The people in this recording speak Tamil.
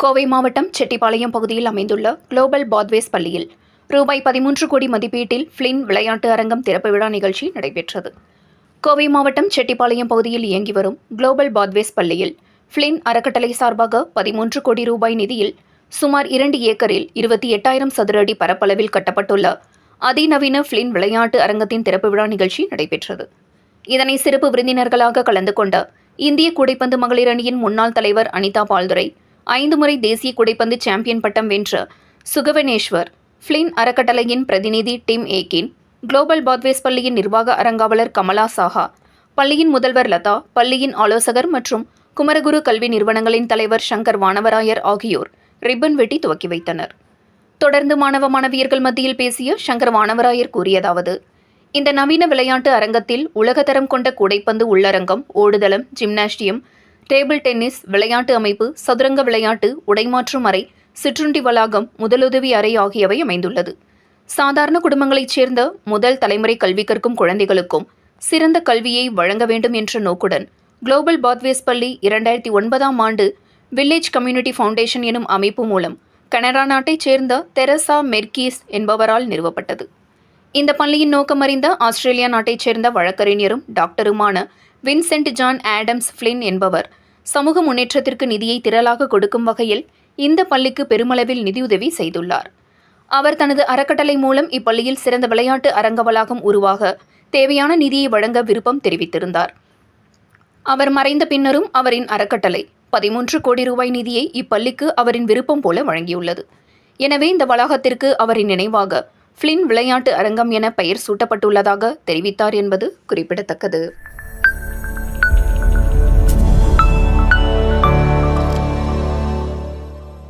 கோவை மாவட்டம் செட்டிப்பாளையம் பகுதியில் அமைந்துள்ள குளோபல் பாத்வேஸ் பள்ளியில் ரூபாய் 13 கோடி மதிப்பீட்டில் ஃபிளின் விளையாட்டு அரங்கம் திறப்பு விழா நிகழ்ச்சி நடைபெற்றது. கோவை மாவட்டம் செட்டிப்பாளையம் பகுதியில் இயங்கி வரும் குளோபல் பாத்வேஸ் பள்ளியில் ஃபிளின் அறக்கட்டளை சார்பாக 13 கோடி ரூபாய் நிதியில் சுமார் 2 ஏக்கரில் 28,000 சதுர அடி பரப்பளவில் கட்டப்பட்டுள்ள அதிநவீன ஃபிளின் விளையாட்டு அரங்கத்தின் திறப்பு விழா நிகழ்ச்சி நடைபெற்றது. இதனை சிறப்பு விருந்தினர்களாக கலந்து கொண்ட இந்திய கூடைப்பந்து மகளிர் அணியின் முன்னாள் தலைவர் அனிதா பால்துரை, 5 முறை தேசிய கூடைப்பந்து சாம்பியன் பட்டம் வென்ற சுகவனேஸ்வர், ஃபிளின் அறக்கட்டளையின் பிரதிநிதி டிம் ஏகின், குளோபல் பாத்வேஸ் பள்ளியின் நிர்வாக அரங்காவலர் கமலா சாஹா, பள்ளியின் முதல்வர் லதா, பள்ளியின் ஆலோசகர் மற்றும் குமரகுரு கல்வி நிறுவனங்களின் தலைவர் சங்கர் வானவராயர் ஆகியோர் ரிப்பன் வெட்டி துவக்கி வைத்தனர். தொடர்ந்து மாணவ மாணவியர்கள் மத்தியில் பேசிய சங்கர் வானவராயர் கூறியதாவது: இந்த நவீன விளையாட்டு அரங்கத்தில் உலகத்தரம் கொண்ட கூடைப்பந்து உள்ளரங்கம், ஓடுதளம், ஜிம்னாஸ்டியம், டேபிள் டென்னிஸ், விளையாட்டு அமைப்பு, சதுரங்க விளையாட்டு, உடைமாற்றும் அறை, சிற்றுண்டி வளாகம், முதலுதவி அறை ஆகியவை அமைந்துள்ளது. சாதாரண குடும்பங்களைச் சேர்ந்த முதல் தலைமுறை கல்வி கற்கும் குழந்தைகளுக்கும் சிறந்த கல்வியை வழங்க வேண்டும் என்ற நோக்குடன் குளோபல் பாத்வேஸ் பள்ளி 2009ஆம் ஆண்டு வில்லேஜ் கம்யூனிட்டி ஃபவுண்டேஷன் எனும் அமைப்பு மூலம் கனடா நாட்டைச் சேர்ந்த தெரசா மெர்கீஸ் என்பவரால் நிறுவப்பட்டது. இந்த பள்ளியின் நோக்கம் அறிந்த ஆஸ்திரேலியா நாட்டைச் சேர்ந்த வழக்கறிஞரும் டாக்டருமான வின்சென்ட் ஜான் ஆடம்ஸ் ஃபிளின் என்பவர் சமூக முன்னேற்றத்திற்கு நிதியை திரளாக கொடுக்கும் வகையில் இந்த பள்ளிக்கு பெருமளவில் நிதியுதவி செய்துள்ளார். அவர் தனது அறக்கட்டளை மூலம் இப்பள்ளியில் சிறந்த விளையாட்டு அரங்க வளாகம் உருவாக தேவையான நிதியை வழங்க விருப்பம் தெரிவித்திருந்தார். அவர் மறைந்த பின்னரும் அவரின் அறக்கட்டளை 13 கோடி ரூபாய் நிதியை இப்பள்ளிக்கு அவரின் விருப்பம் போல வழங்கியுள்ளது. எனவே இந்த வளாகத்திற்கு அவரின் நினைவாக ஃபிளின் விளையாட்டு அரங்கம் என பெயர் சூட்டப்பட்டுள்ளதாக தெரிவித்தார் என்பது குறிப்பிடத்தக்கது.